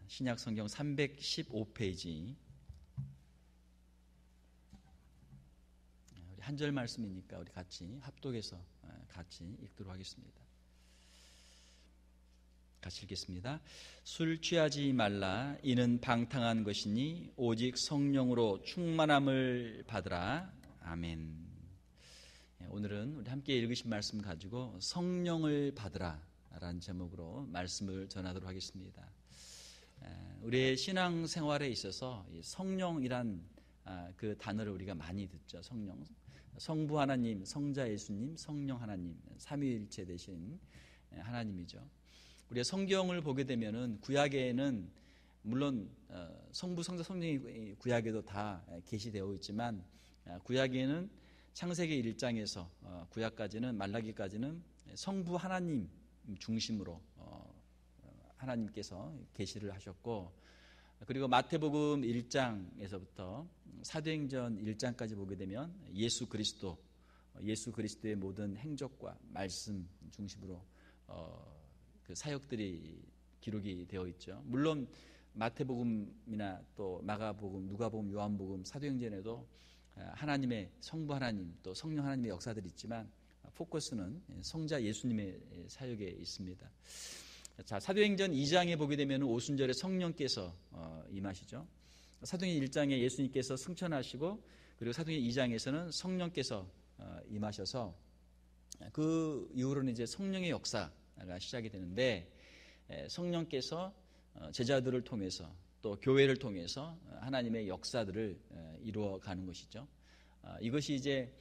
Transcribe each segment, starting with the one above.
신약 성경 315페이지. 우리 한 절 말씀이니까 우리 같이 합독해서 같이 읽도록 하겠습니다. 같이 읽겠습니다. 술 취하지 말라. 이는 방탕한 것이니 오직 성령으로 충만함을 받으라. 아멘. 오늘은 우리 함께 읽으신 말씀 가지고 성령을 받으라 라는 제목으로 말씀을 전하도록 하겠습니다. 우리의 신앙생활에 있어서 성령이란 그 단어를 우리가 많이 듣죠. 성령, 성부 하나님, 성자 예수님, 성령 하나님, 삼위일체 되신 하나님이죠. 우리가 성경을 보게 되면은 구약에는 물론 성부, 성자, 성령이 구약에도 다 계시되어 있지만 구약에는 창세기 1장에서 구약까지는 말라기까지는 성부 하나님 중심으로 하나님께서 계시를 하셨고, 그리고 마태복음 1장에서부터 사도행전 1장까지 보게 되면 예수 그리스도의 모든 행적과 말씀 중심으로 그 사역들이 기록이 되어 있죠. 물론 마태복음이나 또 마가복음, 누가복음, 요한복음, 사도행전에도 하나님의 성부 하나님 또 성령 하나님의 역사들이 있지만 포커스는 성자 예수님의 사역에 있습니다. 자, 사도행전 2장에 보게 되면 오순절에 성령께서 임하시죠. 사도행전 1장에 예수님께서 승천하시고, 그리고 사도행전 2장에서는 성령께서 임하셔서 그 이후로는 이제 성령의 역사가 시작이 되는데, 성령께서 제자들을 통해서 또 교회를 통해서 하나님의 역사들을 이루어가는 것이죠. 이것이 이제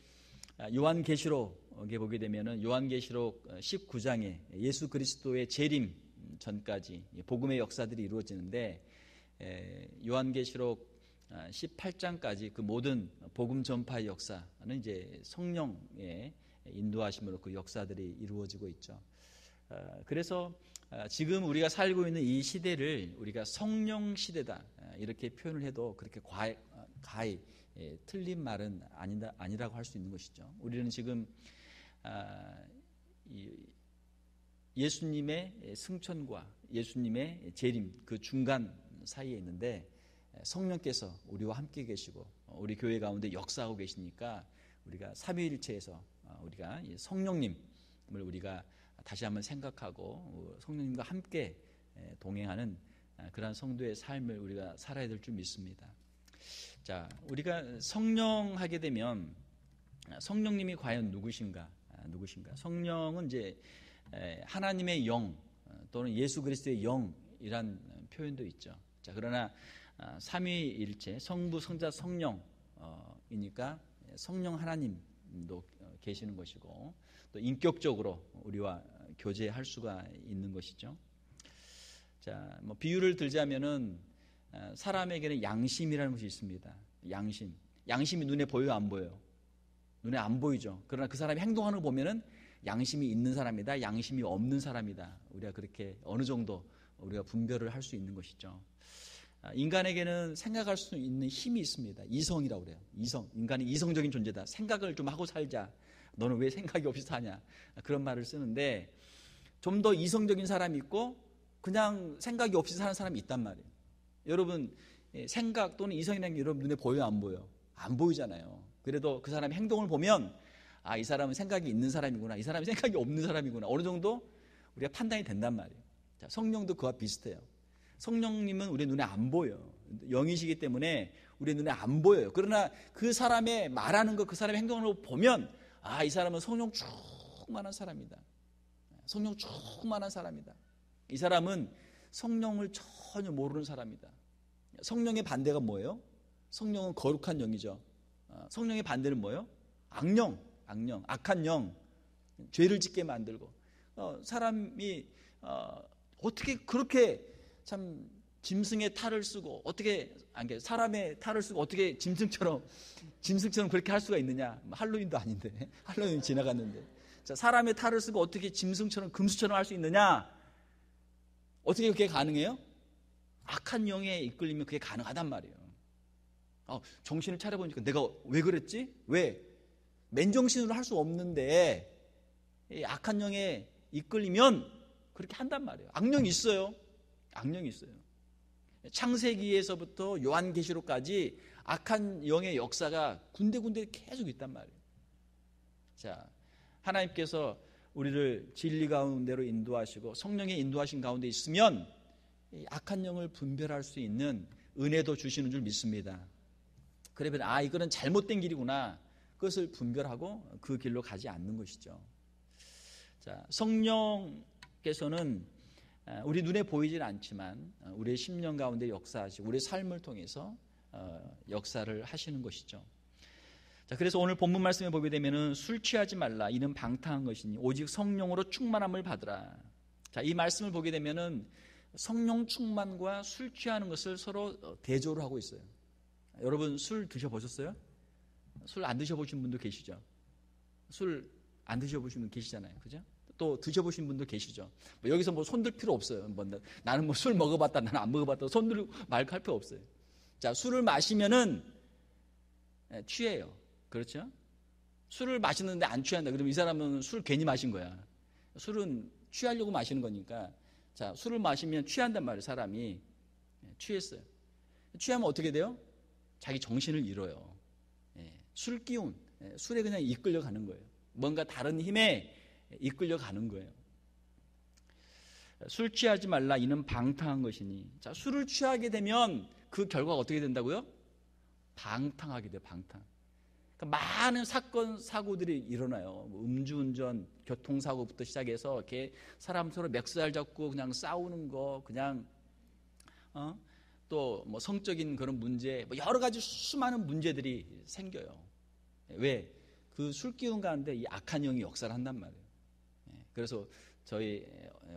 요한계시록에 보게 되면은 요한계시록 19장에 예수 그리스도의 재림 전까지 복음의 역사들이 이루어지는데, 요한계시록 18장까지 그 모든 복음 전파의 역사는 이제 성령의 인도하심으로 그 역사들이 이루어지고 있죠. 그래서 지금 우리가 살고 있는 이 시대를 우리가 성령 시대다 이렇게 표현을 해도 그렇게 가히 틀린 말은 아니라고 할 수 있는 것이죠. 우리는 지금 예수님의 승천과 예수님의 재림 그 중간 사이에 있는데, 성령께서 우리와 함께 계시고 우리 교회 가운데 역사하고 계시니까 우리가 삼위일체에서 우리가 성령님을 우리가 다시 한번 생각하고 성령님과 함께 동행하는 그러한 성도의 삶을 우리가 살아야 될 줄 믿습니다. 자, 우리가 성령하게 되면 성령님이 과연 누구신가? 성령은 이제 하나님의 영 또는 예수 그리스도의 영이란 표현도 있죠. 자, 그러나 삼위일체 성부, 성자, 성령이니까 성령 하나님도 계시는 것이고 또 인격적으로 우리와 교제할 수가 있는 것이죠. 자, 뭐 비유를 들자면은 사람에게는 양심이라는 것이 있습니다. 양심이 눈에 보여요, 안 보여요? 눈에 안 보이죠. 그러나 그 사람이 행동하는 거 보면은 양심이 있는 사람이다, 양심이 없는 사람이다. 우리가 그렇게 어느 정도 우리가 분별을 할 수 있는 것이죠. 인간에게는 생각할 수 있는 힘이 있습니다. 이성이라고 그래요. 인간은 이성적인 존재다. 생각을 좀 하고 살자. 너는 왜 생각이 없이 사냐. 그런 말을 쓰는데, 좀 더 이성적인 사람이 있고 그냥 생각이 없이 사는 사람이 있단 말이에요. 여러분, 생각 또는 이성이라는 게 여러분 눈에 보여요, 안 보여요? 안 보이잖아요. 그래도 그 사람의 행동을 보면 이 사람은 생각이 있는 사람이구나, 이 사람이 생각이 없는 사람이구나, 어느 정도 우리가 판단이 된단 말이에요. 자, 성령도 그와 비슷해요. 성령님은 우리 눈에 안 보여요. 영이시기 때문에 우리 눈에 안 보여요. 그러나 그 사람의 말하는 것, 그 사람의 행동을 보면 이 사람은 성령 충만한 사람이다. 성령 충만한 사람이다. 이 사람은 성령을 전혀 모르는 사람이다. 성령의 반대가 뭐예요? 성령은 거룩한 영이죠. 성령의 반대는 뭐예요? 악령, 악한 영, 죄를 짓게 만들고, 사람이 어떻게 그렇게 참 짐승의 탈을 쓰고, 사람의 탈을 쓰고 어떻게 짐승처럼 그렇게 할 수가 있느냐. 할로윈도 아닌데, 할로윈 지나갔는데, 자, 사람의 탈을 쓰고 어떻게 짐승처럼 금수처럼 할 수 있느냐. 어떻게 그게 가능해요? 악한 영에 이끌리면 그게 가능하단 말이에요. 정신을 차려보니까 내가 왜 그랬지? 왜? 맨정신으로 할 수 없는데 악한 영에 이끌리면 그렇게 한단 말이에요. 악령이 있어요. 창세기에서부터 요한계시록까지 악한 영의 역사가 군데군데 계속 있단 말이에요. 자, 하나님께서 우리를 진리 가운데로 인도하시고 성령의 인도하신 가운데 있으면 이 악한 영을 분별할 수 있는 은혜도 주시는 줄 믿습니다. 그러면 이거는 잘못된 길이구나. 그것을 분별하고 그 길로 가지 않는 것이죠. 자, 성령께서는 우리 눈에 보이질 않지만 우리의 심령 가운데 역사하시고 우리의 삶을 통해서 역사를 하시는 것이죠. 자, 그래서 오늘 본문 말씀에 보게 되면은 술 취하지 말라. 이는 방탕한 것이니 오직 성령으로 충만함을 받으라. 자, 이 말씀을 보게 되면은 성령 충만과 술 취하는 것을 서로 대조를 하고 있어요. 여러분 술 드셔보셨어요? 술 안 드셔보신 분도 계시죠? 술 안 드셔보신 분 계시잖아요. 그죠? 또 드셔보신 분도 계시죠? 여기서 손들 필요 없어요. 나는 술 먹어봤다, 나는 안 먹어봤다, 손들고 말할 필요 없어요. 자, 술을 마시면은 취해요. 그렇죠? 술을 마시는데 안 취한다. 그러면 이 사람은 술 괜히 마신 거야. 술은 취하려고 마시는 거니까. 자, 술을 마시면 취한단 말이에요. 사람이 취했어요. 취하면 어떻게 돼요? 자기 정신을 잃어요. 술 기운, 술에 그냥 이끌려가는 거예요. 뭔가 다른 힘에 이끌려가는 거예요. 술 취하지 말라. 이는 방탕한 것이니. 자, 술을 취하게 되면 그 결과가 어떻게 된다고요? 방탕하게 돼요. 방탕. 그러니까 많은 사건 사고들이 일어나요. 음주운전, 교통사고부터 시작해서 이렇게 사람 서로 멱살 잡고 그냥 싸우는 거, 그냥 또 성적인 그런 문제, 여러 가지 수많은 문제들이 생겨요. 왜? 그 술 기운 가운데 이 악한 영이 역사를 한단 말이에요. 그래서 저희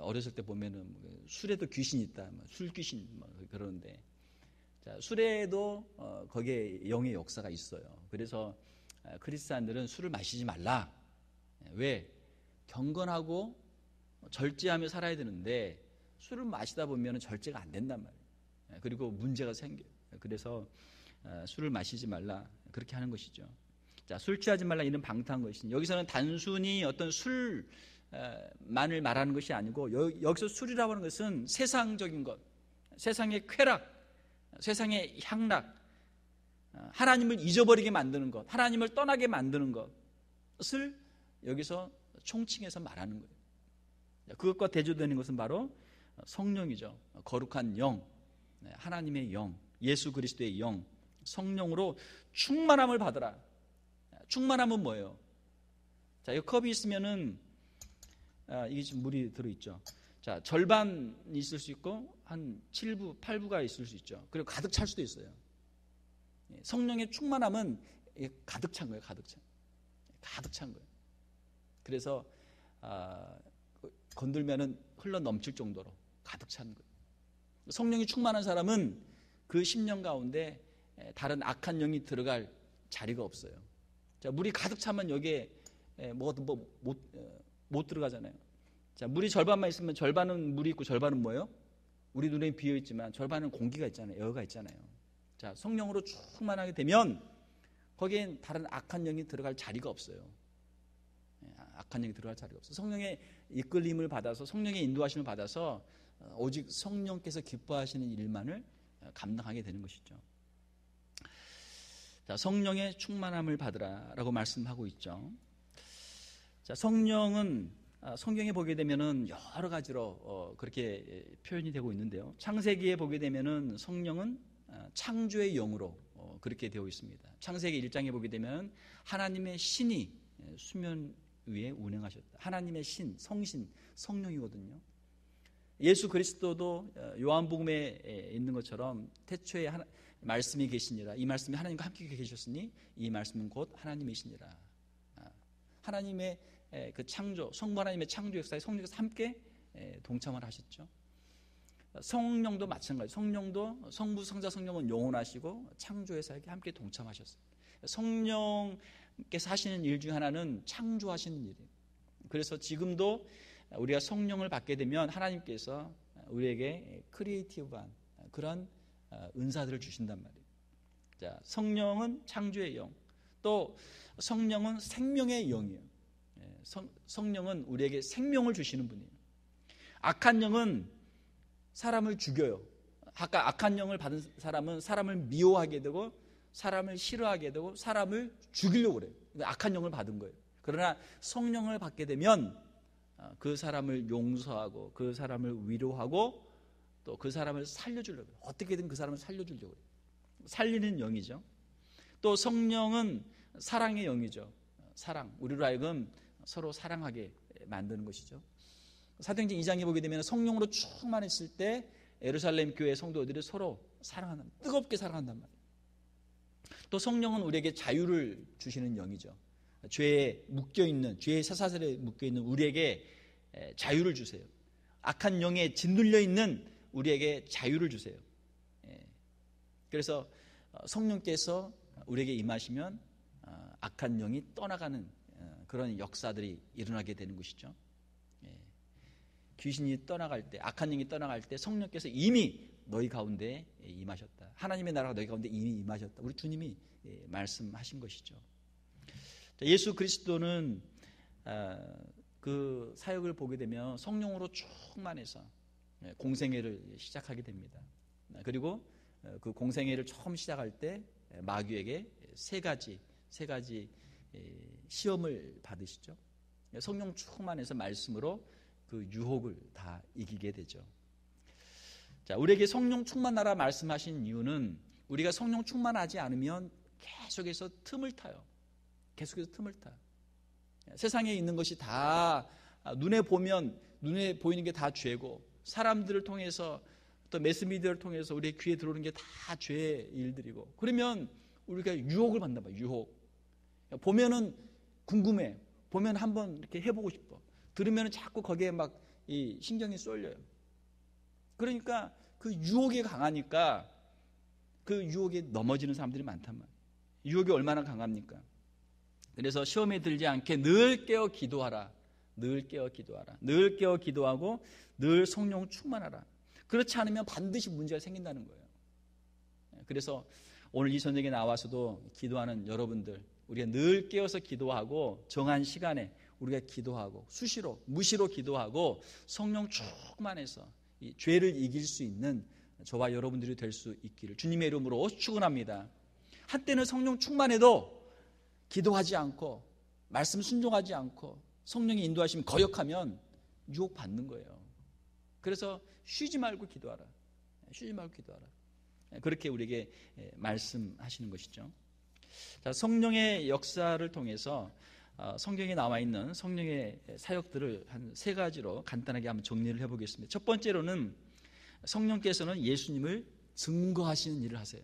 어렸을 때 보면은 술에도 귀신이 있다, 술 귀신 그러는데, 자, 술에도 거기에 영의 역사가 있어요. 그래서 크리스찬들은 술을 마시지 말라. 왜? 경건하고 절제하며 살아야 되는데 술을 마시다 보면 절제가 안 된단 말이에요. 그리고 문제가 생겨요. 그래서 술을 마시지 말라 그렇게 하는 것이죠. 자, 술 취하지 말라. 이는 방탕한 것이니. 여기서는 단순히 어떤 술만을 말하는 것이 아니고 여기서 술이라고 하는 것은 세상적인 것, 세상의 쾌락, 세상의 향락, 하나님을 잊어버리게 만드는 것, 하나님을 떠나게 만드는 것을 여기서 총칭해서 말하는 거예요. 그것과 대조되는 것은 바로 성령이죠. 거룩한 영, 하나님의 영, 예수 그리스도의 영, 성령으로 충만함을 받으라. 충만함은 뭐예요? 자, 이 컵이 있으면은 이게 지금 물이 들어있죠. 자, 절반이 있을 수 있고 한 7부, 8부가 있을 수 있죠. 그리고 가득 찰 수도 있어요. 성령의 충만함은 가득 찬 거예요. 가득 찬 거예요. 그래서 건들면은 흘러 넘칠 정도로 가득 찬 거예요. 성령이 충만한 사람은 그 심령 가운데 다른 악한 영이 들어갈 자리가 없어요. 자, 물이 가득 차면 여기에 못 들어가잖아요. 자, 물이 절반만 있으면 절반은 물이 있고 절반은 뭐예요? 우리 눈에 비어 있지만 절반은 공기가 있잖아요. 에어가 있잖아요. 자, 성령으로 충만하게 되면 거기엔 다른 악한 영이 들어갈 자리가 없어요. 악한 영이 들어갈 자리가 없어요. 성령의 이끌림을 받아서, 성령의 인도하심을 받아서 오직 성령께서 기뻐하시는 일만을 감당하게 되는 것이죠. 자, 성령의 충만함을 받으라라고 말씀하고 있죠. 자, 성령은 성경에 보게 되면은 여러 가지로 그렇게 표현이 되고 있는데요. 창세기에 보게 되면은 성령은 창조의 영으로 그렇게 되어 있습니다. 창세기 1장에 보게 되면 하나님의 신이 수면 위에 운행하셨다. 하나님의 신, 성신, 성령이거든요. 예수 그리스도도 요한복음에 있는 것처럼 태초에 말씀이 계시니라. 이 말씀이 하나님과 함께 계셨으니 이 말씀은 곧 하나님이시니라. 하나님의 그 창조, 성부 하나님의 창조 역사에 성령께서 함께 동참을 하셨죠. 성령도 마찬가지. 성령도 성부, 성자, 성령은 영원하시고 창조에서 함께 동참하셨어요. 성령께서 하시는 일 중 하나는 창조하시는 일이에요. 그래서 지금도 우리가 성령을 받게 되면 하나님께서 우리에게 크리에이티브한 그런 은사들을 주신단 말이에요. 자, 성령은 창조의 영, 또 성령은 생명의 영이에요. 성령은 우리에게 생명을 주시는 분이에요. 악한 영은 사람을 죽여요. 아까 악한 영을 받은 사람은 사람을 미워하게 되고 사람을 싫어하게 되고 사람을 죽이려고 그래요. 악한 영을 받은 거예요. 그러나 성령을 받게 되면 그 사람을 용서하고 그 사람을 위로하고 또 그 사람을 살려주려고 해요. 어떻게든 그 사람을 살려주려고 해요. 살리는 영이죠. 또 성령은 사랑의 영이죠. 사랑, 우리로 하여금 서로 사랑하게 만드는 것이죠. 사도행전 2장에 보게 되면 성령으로 충만했을 때 예루살렘 교회 성도들이 서로 사랑한다, 뜨겁게 사랑한단 말이에요. 또 성령은 우리에게 자유를 주시는 영이죠. 죄에 묶여있는, 죄의 쇠사슬에 묶여있는 우리에게 자유를 주세요. 악한 영에 짓눌려 있는 우리에게 자유를 주세요. 그래서 성령께서 우리에게 임하시면 악한 영이 떠나가는 그런 역사들이 일어나게 되는 것이죠. 귀신이 떠나갈 때, 악한 영이 떠나갈 때 성령께서 이미 너희 가운데 임하셨다. 하나님의 나라가 너희 가운데 이미 임하셨다. 우리 주님이 말씀하신 것이죠. 예수 그리스도는 그 사역을 보게 되면 성령으로 충만해서 공생애를 시작하게 됩니다. 그리고 그 공생애를 처음 시작할 때 마귀에게 세 가지 시험을 받으시죠. 성령 충만해서 말씀으로 그 유혹을 다 이기게 되죠. 자, 우리에게 성령 충만하라 말씀하신 이유는 우리가 성령 충만하지 않으면 계속해서 틈을 타요. 계속해서 틈을 타. 세상에 있는 것이 다 눈에 보이는 게 다 죄고, 사람들을 통해서 또 매스미디어를 통해서 우리의 귀에 들어오는 게 다 죄의 일들이고, 그러면 우리가 유혹을 받나 봐요. 유혹. 보면은 궁금해. 보면 한번 이렇게 해보고 싶어. 들으면 자꾸 거기에 막 이 신경이 쏠려요. 그러니까 그 유혹이 강하니까 그 유혹에 넘어지는 사람들이 많단 말이에요. 유혹이 얼마나 강합니까? 그래서 시험에 들지 않게 늘 깨어 기도하라. 늘 깨어 기도하라. 늘 깨어 기도하고 늘 성령 충만하라. 그렇지 않으면 반드시 문제가 생긴다는 거예요. 그래서 오늘 이 저녁에 나와서도 기도하는 여러분들, 우리가 늘 깨어서 기도하고 정한 시간에 우리가 기도하고 수시로 무시로 기도하고 성령 충만해서 이 죄를 이길 수 있는 저와 여러분들이 될 수 있기를 주님의 이름으로 축원합니다. 한때는 성령 충만해도 기도하지 않고 말씀 순종하지 않고 성령이 인도하시면 거역하면 유혹받는 거예요. 그래서 쉬지 말고 기도하라. 쉬지 말고 기도하라. 그렇게 우리에게 말씀하시는 것이죠. 자, 성령의 역사를 통해서 성경에 나와 있는 성령의 사역들을 한 세 가지로 간단하게 한번 정리를 해보겠습니다. 첫 번째로는 성령께서는 예수님을 증거하시는 일을 하세요.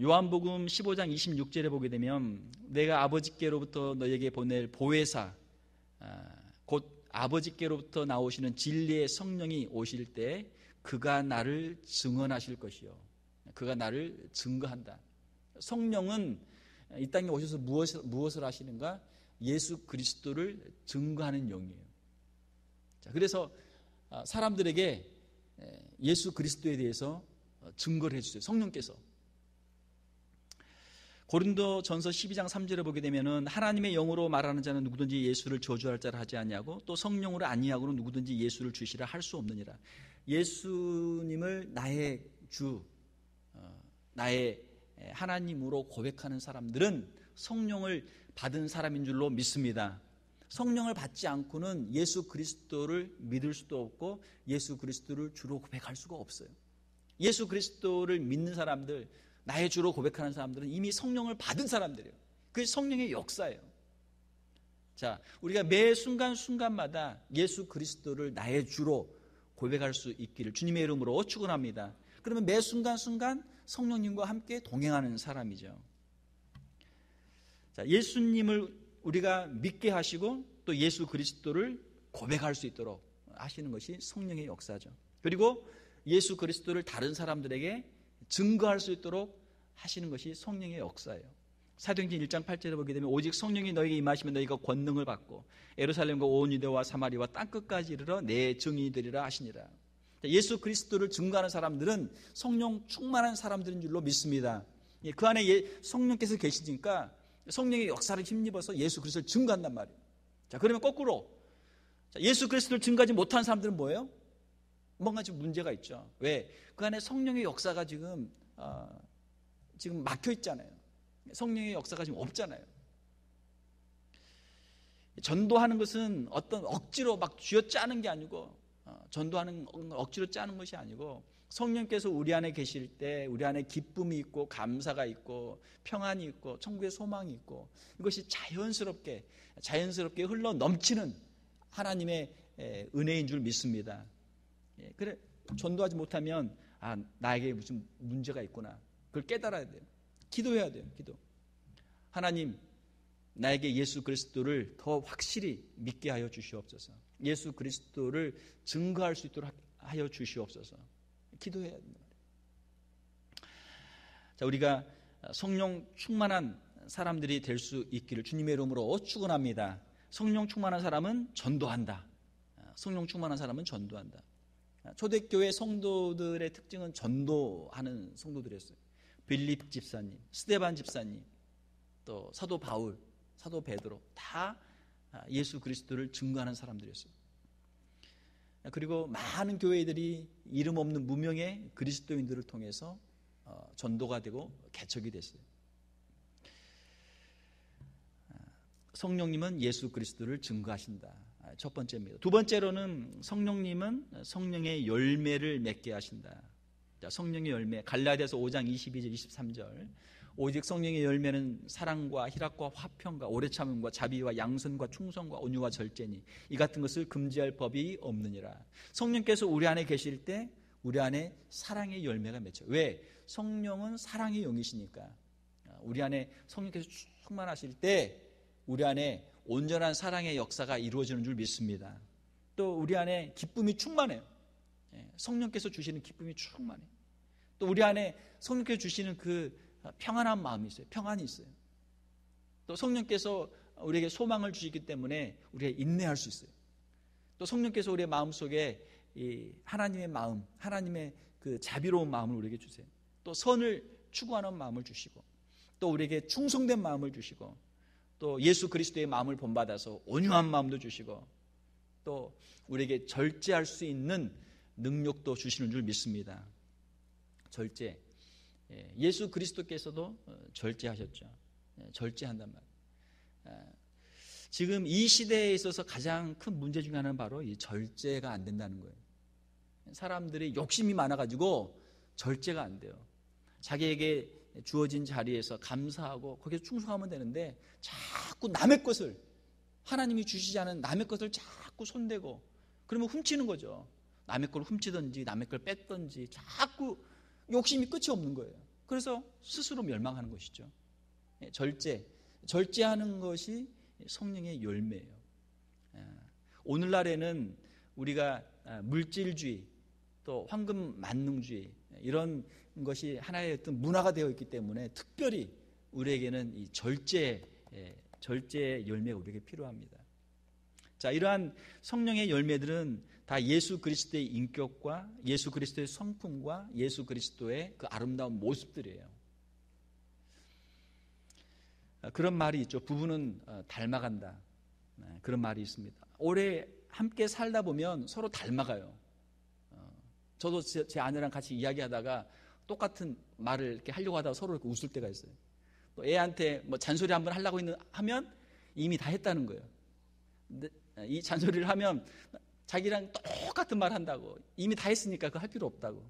요한복음 15장 26절에 보게 되면 내가 아버지께로부터 너에게 보낼 보혜사, 곧 아버지께로부터 나오시는 진리의 성령이 오실 때 그가 나를 증언하실 것이요. 그가 나를 증거한다. 성령은 이 땅에 오셔서 무엇을 하시는가? 예수 그리스도를 증거하는 영이에요. 자, 그래서 사람들에게 예수 그리스도에 대해서 증거를 해주세요. 성령께서. 고린도전서 12장 3절에 보게 되면은 하나님의 영으로 말하는 자는 누구든지 예수를 저주할 자라 하지 않냐고, 또 성령으로 아니하고는 누구든지 예수를 주시라 할 수 없느니라. 예수님을 나의 주, 나의 하나님으로 고백하는 사람들은 성령을 받은 사람인 줄로 믿습니다. 성령을 받지 않고는 예수 그리스도를 믿을 수도 없고 예수 그리스도를 주로 고백할 수가 없어요. 예수 그리스도를 믿는 사람들, 나의 주로 고백하는 사람들은 이미 성령을 받은 사람들이에요. 그게 성령의 역사예요. 자, 우리가 매 순간순간마다 예수 그리스도를 나의 주로 고백할 수 있기를 주님의 이름으로 축원합니다. 그러면 매 순간순간 성령님과 함께 동행하는 사람이죠. 자, 예수님을 우리가 믿게 하시고 또 예수 그리스도를 고백할 수 있도록 하시는 것이 성령의 역사죠. 그리고 예수 그리스도를 다른 사람들에게 증거할 수 있도록 하시는 것이 성령의 역사예요. 사도행전 1장 8절에 보게 되면 오직 성령이 너에게 임하시면 너희가 권능을 받고 예루살렘과 온 유대와 사마리아와 땅끝까지 이르러 내 증인이 되리라 하시니라. 예수 그리스도를 증거하는 사람들은 성령 충만한 사람들인 줄로 믿습니다. 그 안에 성령께서 계시니까 성령의 역사를 힘입어서 예수 그리스도를 증거한단 말이에요. 자, 그러면 거꾸로 예수 그리스도를 증거하지 못하는 사람들은 뭐예요? 뭔가 지금 문제가 있죠. 왜? 그 안에 성령의 역사가 지금 막혀 있잖아요. 성령의 역사가 지금 없잖아요. 전도하는 것은 어떤 억지로 막 쥐어짜는 게 아니고, 전도하는 억지로 짜는 것이 아니고, 성령께서 우리 안에 계실 때 우리 안에 기쁨이 있고 감사가 있고 평안이 있고 천국의 소망이 있고, 이것이 자연스럽게 흘러 넘치는 하나님의 은혜인 줄 믿습니다. 그래, 전도하지 못하면 나에게 무슨 문제가 있구나, 그걸 깨달아야 돼요. 기도해야 돼요. 기도. 하나님, 나에게 예수 그리스도를 더 확실히 믿게 하여 주시옵소서. 예수 그리스도를 증거할 수 있도록 하여 주시옵소서. 기도해야 됩니다. 자, 우리가 성령 충만한 사람들이 될 수 있기를 주님의 이름으로 축원합니다. 성령 충만한 사람은 전도한다. 성령 충만한 사람은 전도한다. 초대교회 성도들의 특징은 전도하는 성도들이었어요. 빌립 집사님, 스데반 집사님, 또 사도 바울, 사도 베드로, 다 예수 그리스도를 증거하는 사람들이었어요. 그리고 많은 교회들이 이름 없는 무명의 그리스도인들을 통해서 전도가 되고 개척이 됐어요. 성령님은 예수 그리스도를 증거하신다. 첫 번째입니다. 두 번째로는 성령님은 성령의 열매를 맺게 하신다. 자, 성령의 열매, 갈라디아서 5장 22절 23절. 오직 성령의 열매는 사랑과 희락과 화평과 오래 참음과 자비와 양선과 충성과 온유와 절제니 이 같은 것을 금지할 법이 없느니라. 성령께서 우리 안에 계실 때 우리 안에 사랑의 열매가 맺혀요. 왜? 성령은 사랑의 영이시니까. 우리 안에 성령께서 충만하실 때 우리 안에 온전한 사랑의 역사가 이루어지는 줄 믿습니다. 또 우리 안에 기쁨이 충만해요. 성령께서 주시는 기쁨이 충만해요. 또 우리 안에 성령께서 주시는 그 평안한 마음이 있어요. 평안이 있어요. 또 성령께서 우리에게 소망을 주시기 때문에 우리가 인내할 수 있어요. 또 성령께서 우리의 마음속에 이 하나님의 마음, 하나님의 그 자비로운 마음을 우리에게 주세요. 또 선을 추구하는 마음을 주시고, 또 우리에게 충성된 마음을 주시고, 또 예수 그리스도의 마음을 본받아서 온유한 마음도 주시고, 또 우리에게 절제할 수 있는 능력도 주시는 줄 믿습니다. 절제. 예수 그리스도께서도 절제하셨죠. 절제한단 말이에요. 지금 이 시대에 있어서 가장 큰 문제 중에 하나는 바로 이 절제가 안 된다는 거예요. 사람들이 욕심이 많아가지고 절제가 안 돼요. 자기에게 주어진 자리에서 감사하고 거기서 충성하면 되는데 자꾸 남의 것을, 하나님이 주시지 않은 남의 것을 자꾸 손대고 그러면 훔치는 거죠. 남의 걸 훔치든지 남의 걸 뺐든지 자꾸 욕심이 끝이 없는 거예요. 그래서 스스로 멸망하는 것이죠. 절제하는 것이 성령의 열매예요. 오늘날에는 우리가 물질주의, 또 황금 만능주의, 이런 것이 하나의 어떤 문화가 되어 있기 때문에 특별히 우리에게는 이 절제의 열매가 우리에게 필요합니다. 자, 이러한 성령의 열매들은 다 예수 그리스도의 인격과 예수 그리스도의 성품과 예수 그리스도의 그 아름다운 모습들이에요. 그런 말이 있죠. 부부는 닮아간다. 그런 말이 있습니다. 오래 함께 살다 보면 서로 닮아가요. 저도 제 아내랑 같이 이야기하다가 똑같은 말을 이렇게 하려고 하다가 서로 이렇게 웃을 때가 있어요. 또 애한테 뭐 잔소리 한번 하려고 하면 이미 다 했다는 거예요. 근데 이 잔소리를 하면 자기랑 똑같은 말 한다고, 이미 다 했으니까 그거 할 필요 없다고.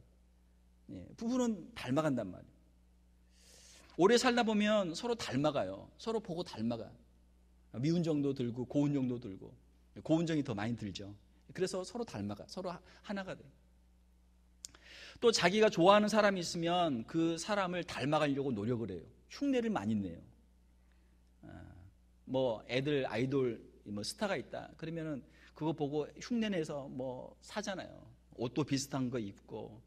부부는 닮아간단 말이에요. 오래 살다 보면 서로 닮아가요. 서로 보고 닮아가. 미운 정도 들고 고운 정도 들고, 고운 정이 더 많이 들죠. 그래서 서로 닮아가, 서로 하나가 돼. 또 자기가 좋아하는 사람이 있으면 그 사람을 닮아가려고 노력을 해요. 흉내를 많이 내요. 뭐 애들 아이돌 뭐 스타가 있다 그러면은 그거 보고 흉내내서 뭐 사잖아요. 옷도 비슷한 거 입고,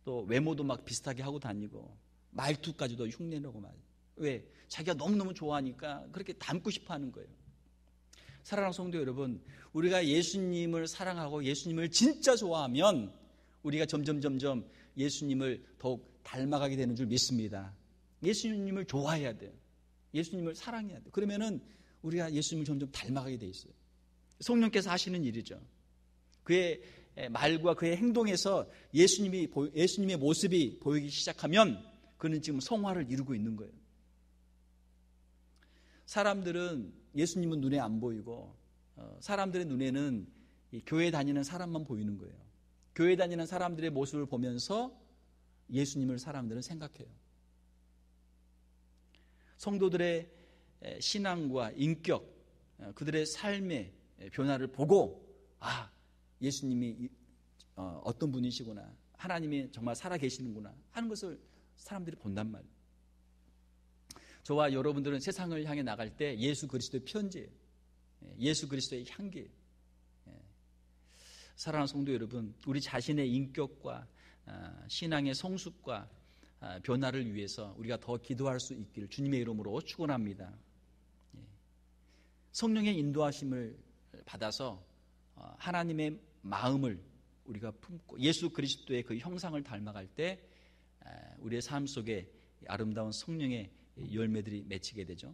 또 외모도 막 비슷하게 하고 다니고, 말투까지도 흉내내고 말. 왜? 자기가 너무너무 좋아하니까 그렇게 닮고 싶어 하는 거예요. 사랑하는 성도 여러분, 우리가 예수님을 사랑하고 예수님을 진짜 좋아하면 우리가 점점 예수님을 더욱 닮아가게 되는 줄 믿습니다. 예수님을 좋아해야 돼요. 예수님을 사랑해야 돼요. 그러면은 우리가 예수님을 점점 닮아가게 돼 있어요. 성령께서 하시는 일이죠. 그의 말과 그의 행동에서 예수님의 모습이 보이기 시작하면 그는 지금 성화를 이루고 있는 거예요. 사람들은 예수님은 눈에 안 보이고 사람들의 눈에는 교회 다니는 사람만 보이는 거예요. 교회 다니는 사람들의 모습을 보면서 예수님을 사람들은 생각해요. 성도들의 신앙과 인격, 그들의 삶의 변화를 보고 예수님이 어떤 분이시구나, 하나님이 정말 살아계시는구나 하는 것을 사람들이 본단 말이에요. 저와 여러분들은 세상을 향해 나갈 때 예수 그리스도의 편지예요. 예수 그리스도의 향기예요. 사랑하는 성도 여러분, 우리 자신의 인격과 신앙의 성숙과 변화를 위해서 우리가 더 기도할 수 있기를 주님의 이름으로 축원합니다. 성령의 인도하심을 받아서 하나님의 마음을 우리가 품고 예수 그리스도의 그 형상을 닮아갈 때 우리의 삶 속에 아름다운 성령의 열매들이 맺히게 되죠.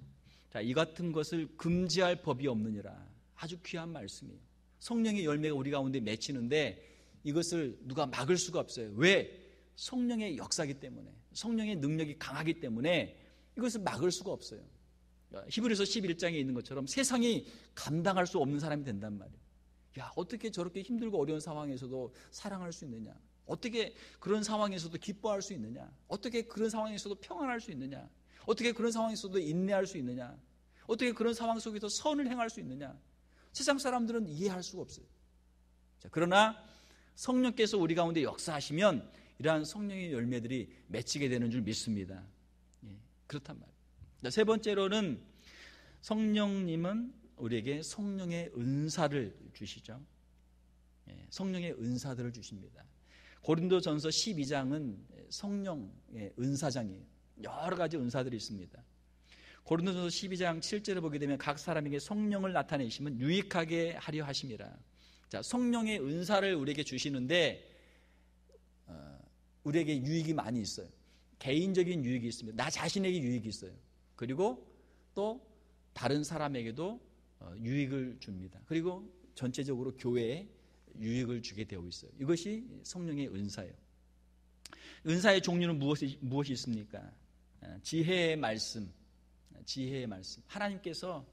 자, 이 같은 것을 금지할 법이 없느니라. 아주 귀한 말씀이에요. 성령의 열매가 우리 가운데 맺히는데 이것을 누가 막을 수가 없어요. 왜? 성령의 역사이기 때문에, 성령의 능력이 강하기 때문에 이것을 막을 수가 없어요. 히브리서 11장에 있는 것처럼 세상이 감당할 수 없는 사람이 된단 말이에요. 어떻게 저렇게 힘들고 어려운 상황에서도 사랑할 수 있느냐? 어떻게 그런 상황에서도 기뻐할 수 있느냐? 어떻게 그런 상황에서도 평안할 수 있느냐? 어떻게 그런 상황에서도 인내할 수 있느냐? 어떻게 그런 상황 속에서 선을 행할 수 있느냐? 세상 사람들은 이해할 수가 없어요. 자, 그러나 성령께서 우리 가운데 역사하시면 이러한 성령의 열매들이 맺히게 되는 줄 믿습니다. 그렇단 말이에요. 세 번째로는 성령님은 우리에게 성령의 은사를 주시죠. 성령의 은사들을 주십니다. 고린도전서 12장은 성령의 은사장이에요. 여러 가지 은사들이 있습니다. 고린도전서 12장 7절을 보게 되면 각 사람에게 성령을 나타내시면 유익하게 하려 하심이라. 자, 성령의 은사를 우리에게 주시는데 우리에게 유익이 많이 있어요. 개인적인 유익이 있습니다. 나 자신에게 유익이 있어요. 그리고 또 다른 사람에게도 유익을 줍니다. 그리고 전체적으로 교회에 유익을 주게 되어 있어요. 이것이 성령의 은사예요. 은사의 종류는 무엇이 있습니까? 지혜의 말씀, 지혜의 말씀. 하나님께서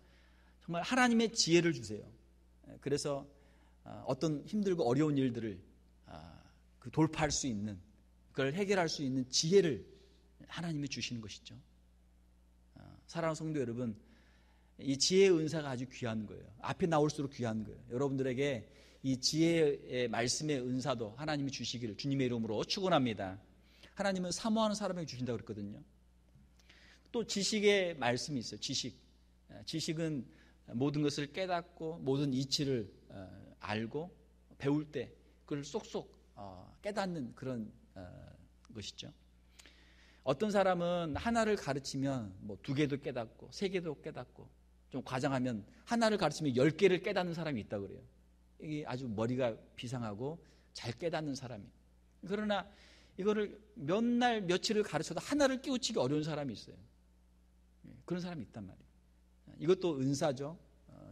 정말 하나님의 지혜를 주세요. 그래서 어떤 힘들고 어려운 일들을 돌파할 수 있는, 그걸 해결할 수 있는 지혜를 하나님이 주시는 것이죠. 사랑하는 성도 여러분, 이 지혜의 은사가 아주 귀한 거예요. 앞에 나올수록 귀한 거예요. 여러분들에게 이 지혜의 말씀의 은사도 하나님이 주시기를 주님의 이름으로 축원합니다. 하나님은 사모하는 사람에게 주신다고 그랬거든요. 또 지식의 말씀이 있어요. 지식은 모든 것을 깨닫고 모든 이치를 알고 배울 때 그걸 쏙쏙 깨닫는 그런 것이죠. 어떤 사람은 하나를 가르치면 뭐 2개도 깨닫고 3개도 깨닫고, 좀 과장하면 하나를 가르치면 10개를 깨닫는 사람이 있다고 그래요. 이게 아주 머리가 비상하고 잘 깨닫는 사람이. 그러나 이거를 몇 날 며칠을 가르쳐도 하나를 깨우치기 어려운 사람이 있어요. 그런 사람이 있단 말이에요. 이것도 은사죠.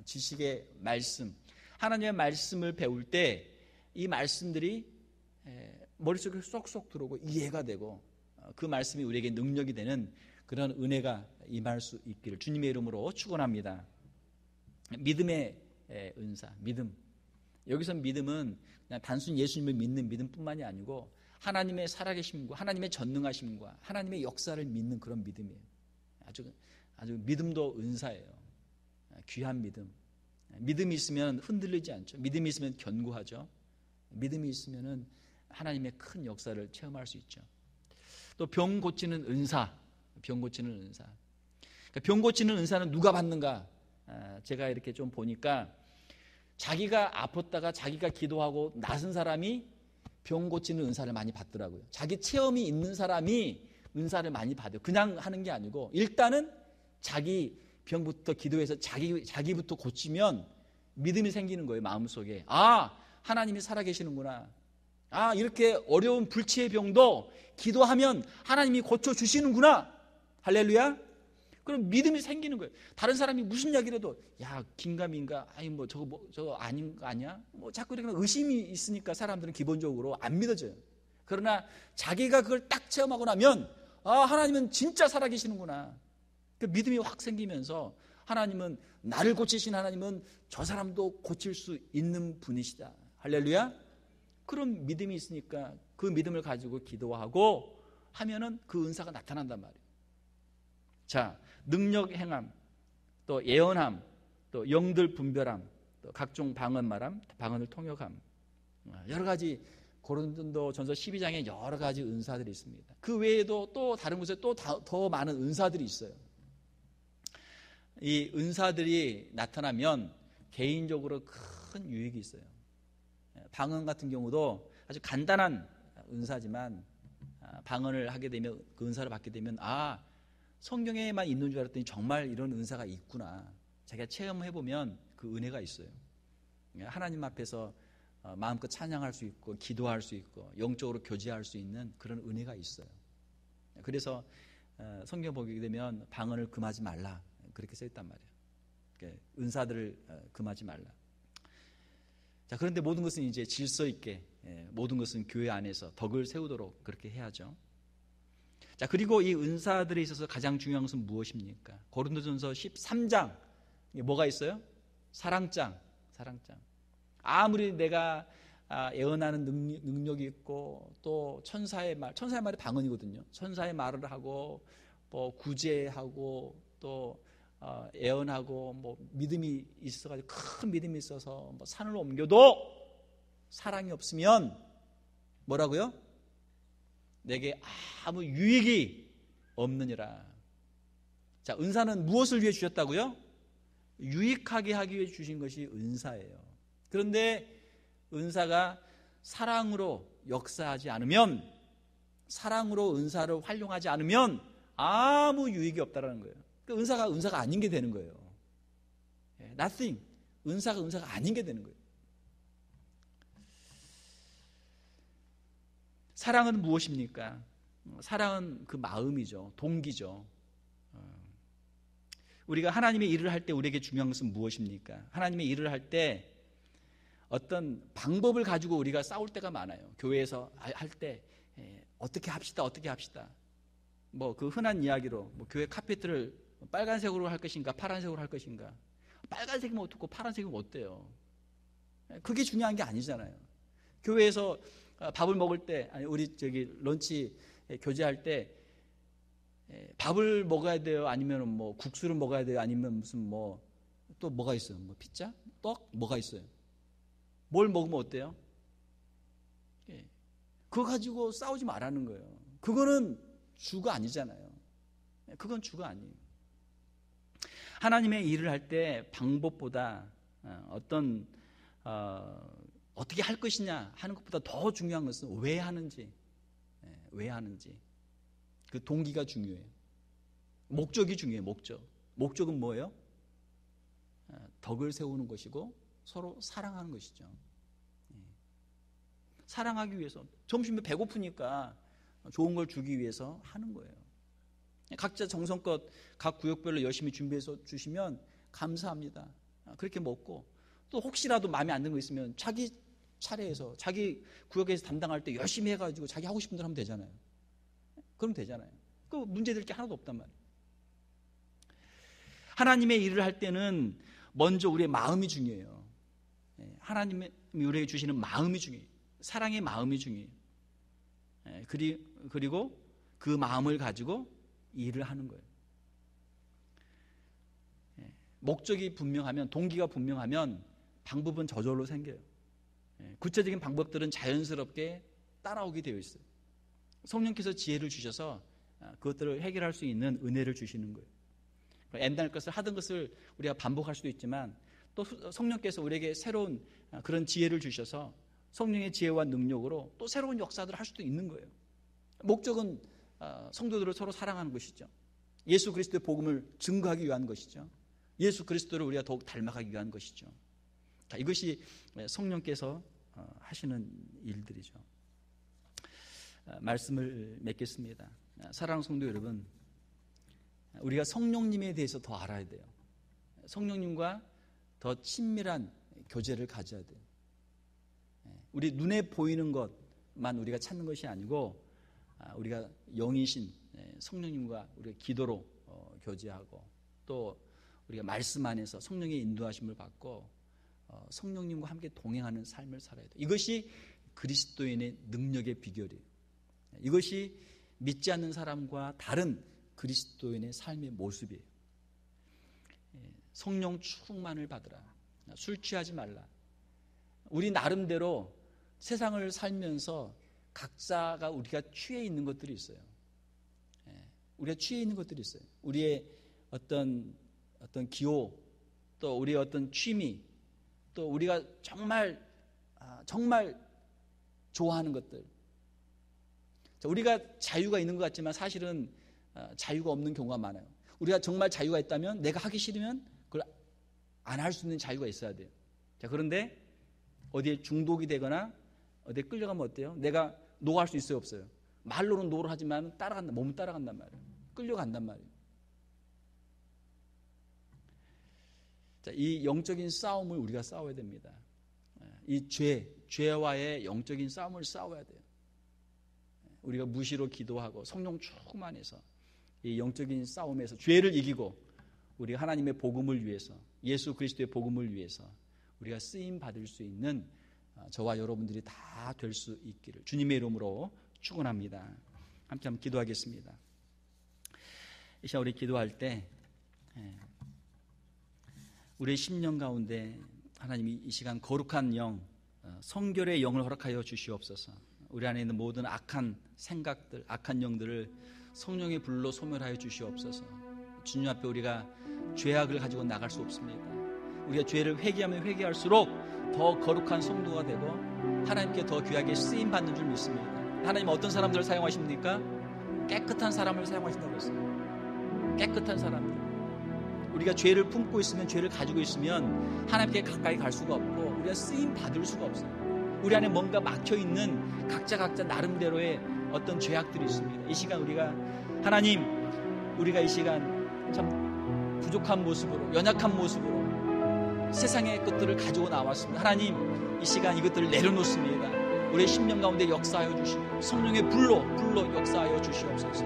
지식의 말씀, 하나님의 말씀을 배울 때 이 말씀들이 머릿속에 쏙쏙 들어오고 이해가 되고 그 말씀이 우리에게 능력이 되는 그런 은혜가 임할 수 있기를 주님의 이름으로 축원합니다. 믿음의 은사, 믿음. 여기서 믿음은 그냥 단순히 예수님을 믿는 믿음뿐만이 아니고 하나님의 살아계심과 하나님의 전능하심과 하나님의 역사를 믿는 그런 믿음이에요. 아주 믿음도 은사예요. 귀한 믿음. 믿음이 있으면 흔들리지 않죠. 믿음이 있으면 견고하죠. 믿음이 있으면 하나님의 큰 역사를 체험할 수 있죠. 또 병 고치는 은사, 병 고치는 은사. 그러니까 병 고치는 은사는 누가 받는가? 제가 이렇게 좀 보니까 자기가 아팠다가 자기가 기도하고 나선 사람이 병 고치는 은사를 많이 받더라고요. 자기 체험이 있는 사람이 은사를 많이 받아요. 그냥 하는 게 아니고 일단은 자기 병부터 기도해서 자기부터 고치면 믿음이 생기는 거예요. 마음속에. 하나님이 살아계시는구나. 이렇게 어려운 불치의 병도 기도하면 하나님이 고쳐주시는구나. 할렐루야. 그럼 믿음이 생기는 거예요. 다른 사람이 무슨 이야기를 해도 야 긴가민가 아니 뭐 저거 아닌 거 아니야? 뭐 자꾸 이렇게 의심이 있으니까 사람들은 기본적으로 안 믿어져요. 그러나 자기가 그걸 딱 체험하고 나면 아 하나님은 진짜 살아계시는구나. 그 믿음이 확 생기면서 하나님은 나를 고치신 하나님은 저 사람도 고칠 수 있는 분이시다. 할렐루야. 그런 믿음이 있으니까 그 믿음을 가지고 기도하고 하면은 그 은사가 나타난단 말이에요. 자, 능력 행함, 또 예언함, 또 영들 분별함, 또 각종 방언 말함, 방언을 통역함. 여러 가지 고린도전서 12장에 여러 가지 은사들이 있습니다. 그 외에도 또 다른 곳에 또 더 많은 은사들이 있어요. 이 은사들이 나타나면 개인적으로 큰 유익이 있어요. 방언 같은 경우도 아주 간단한 은사지만 방언을 하게 되면 그 은사를 받게 되면 아 성경에만 있는 줄 알았더니 정말 이런 은사가 있구나. 자기가 체험해보면 그 은혜가 있어요. 하나님 앞에서 마음껏 찬양할 수 있고 기도할 수 있고 영적으로 교제할 수 있는 그런 은혜가 있어요. 그래서 성경 보게 되면 방언을 금하지 말라 그렇게 써있단 말이에요. 은사들을 금하지 말라. 자, 그런데 모든 것은 이제 질서 있게 모든 것은 교회 안에서 덕을 세우도록 그렇게 해야죠. 자, 그리고 이 은사들에 있어서 가장 중요한 것은 무엇입니까? 고린도전서 13장 뭐가 있어요? 사랑장. 아무리 내가 예언하는 능력이 있고 또 천사의 말이 방언이거든요. 천사의 말을 하고 뭐 구제하고 또 예언하고 뭐 믿음이 있어가지고 큰 믿음이 있어서 뭐 산을 옮겨도 사랑이 없으면 뭐라고요? 내게 아무 유익이 없느니라. 자, 은사는 무엇을 위해 주셨다고요? 유익하게 하기 위해 주신 것이 은사예요. 그런데 은사가 사랑으로 역사하지 않으면, 사랑으로 은사를 활용하지 않으면 아무 유익이 없다라는 거예요. 그러니까 은사가 아닌 게 되는 거예요. Nothing. 은사가 아닌 게 되는 거예요. 사랑은 무엇입니까? 사랑은 그 마음이죠. 동기죠. 우리가 하나님의 일을 할 때 우리에게 중요한 것은 무엇입니까? 하나님의 일을 할 때 어떤 방법을 가지고 우리가 싸울 때가 많아요. 교회에서 할 때 어떻게 합시다. 뭐 그 흔한 이야기로 뭐 교회 카페트를 빨간색으로 할 것인가 파란색으로 할 것인가. 빨간색이면 어떻고 파란색이면 어때요? 그게 중요한 게 아니잖아요. 교회에서 밥을 먹을 때 아니 우리 런치 교제할 때 밥을 먹어야 돼요? 아니면 뭐 국수를 먹어야 돼요? 아니면 무슨 뭐 또 뭐가 있어요? 뭐 피자? 떡? 뭐가 있어요? 뭘 먹으면 어때요? 그거 가지고 싸우지 말라는 거예요. 그거는 주가 아니잖아요. 그건 주가 아니에요. 하나님의 일을 할 때 방법보다 어떻게 할 것이냐 하는 것보다 더 중요한 것은 왜 하는지 그 동기가 중요해요. 목적이 중요해요. 목적은 뭐예요? 덕을 세우는 것이고 서로 사랑하는 것이죠. 사랑하기 위해서 점심에 배고프니까 좋은 걸 주기 위해서 하는 거예요. 각자 정성껏 각 구역별로 열심히 준비해서 주시면 감사합니다. 그렇게 먹고 또 혹시라도 마음에 안 드는 거 있으면 자기 차례에서 자기 구역에서 담당할 때 열심히 해가지고 자기 하고 싶은 대로 하면 되잖아요. 그럼 되잖아요. 그 문제될 게 하나도 없단 말이에요. 하나님의 일을 할 때는 먼저 우리의 마음이 중요해요. 하나님이 우리에게 주시는 마음이 중요해요. 사랑의 마음이 중요해요. 그리고 그 마음을 가지고 일을 하는 거예요. 목적이 분명하면, 동기가 분명하면 방법은 저절로 생겨요. 구체적인 방법들은 자연스럽게 따라오게 되어 있어요. 성령께서 지혜를 주셔서 그것들을 해결할 수 있는 은혜를 주시는 거예요. 옛날 것을 하던 것을 우리가 반복할 수도 있지만 또 성령께서 우리에게 새로운 그런 지혜를 주셔서 성령의 지혜와 능력으로 또 새로운 역사들을 할 수도 있는 거예요. 목적은 성도들을 서로 사랑하는 것이죠. 예수 그리스도의 복음을 증거하기 위한 것이죠. 예수 그리스도를 우리가 더욱 닮아가기 위한 것이죠. 이것이 성령께서 하시는 일들이죠. 말씀을 맺겠습니다. 사랑하는 성도 여러분, 우리가 성령님에 대해서 더 알아야 돼요. 성령님과 더 친밀한 교제를 가져야 돼요. 우리 눈에 보이는 것만 우리가 찾는 것이 아니고 우리가 영이신 성령님과 우리가 기도로 교제하고 또 우리가 말씀 안에서 성령의 인도하심을 받고 성령님과 함께 동행하는 삶을 살아야 돼요. 이것이 그리스도인의 능력의 비결이에요. 이것이 믿지 않는 사람과 다른 그리스도인의 삶의 모습이에요. 성령 충만을 받으라. 술 취하지 말라. 우리 나름대로 세상을 살면서 각자가 우리가 취해 있는 것들이 있어요. 우리가 취해 있는 것들이 있어요. 우리의 어떤 기호, 또 우리의 어떤 취미, 또 우리가 정말 좋아하는 것들. 우리가 자유가 있는 것 같지만 사실은 자유가 없는 경우가 많아요. 우리가 정말 자유가 있다면 내가 하기 싫으면 그걸 안 할 수 있는 자유가 있어야 돼요. 자, 그런데 어디에 중독이 되거나 어디에 끌려가면 어때요? 내가 노할 수 있어요, 없어요? 말로는 노를 하지만 몸은 따라간단 말이에요. 끌려간단 말이에요. 자, 이 영적인 싸움을 우리가 싸워야 됩니다. 이 죄와의 영적인 싸움을 싸워야 돼요. 우리가 무시로 기도하고 성령 충만해서 이 영적인 싸움에서 죄를 이기고 우리가 하나님의 복음을 위해서, 예수 그리스도의 복음을 위해서 우리가 쓰임 받을 수 있는 저와 여러분들이 다 될 수 있기를 주님의 이름으로 축원합니다. 함께 한번 기도하겠습니다. 이 시간 우리 기도할 때 우리의 심령 가운데 하나님이 이 시간 거룩한 영, 성결의 영을 허락하여 주시옵소서. 우리 안에 있는 모든 악한 생각들, 악한 영들을 성령의 불로 소멸하여 주시옵소서. 주님 앞에 우리가 죄악을 가지고 나갈 수 없습니다. 우리가 죄를 회개하면 회개할수록 더 거룩한 성도가 되고 하나님께 더 귀하게 쓰임받는 줄 믿습니다. 하나님 어떤 사람들을 사용하십니까? 깨끗한 사람을 사용하신다고 했어요. 깨끗한 사람들. 우리가 죄를 품고 있으면, 죄를 가지고 있으면 하나님께 가까이 갈 수가 없고 우리가 쓰임받을 수가 없어요. 우리 안에 뭔가 막혀있는 각자 나름대로의 어떤 죄악들이 있습니다. 이 시간 우리가 하나님, 우리가 이 시간 참 부족한 모습으로, 연약한 모습으로 세상의 것들을 가지고 나왔습니다. 하나님, 이 시간 이것들을 내려놓습니다. 우리의 심령 가운데 역사하여 주시고 성령의 불로 역사하여 주시옵소서.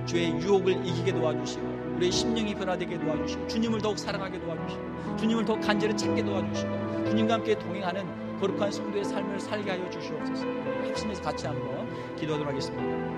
죄의 유혹을 이기게 도와주시고 우리의 심령이 변화되게 도와주시고 주님을 더욱 사랑하게 도와주시고 주님을 더욱 간절히 찾게 도와주시고 주님과 함께 동행하는 거룩한 성도의 삶을 살게 하여 주시옵소서. 합심해서 같이 한번 기도하도록 하겠습니다.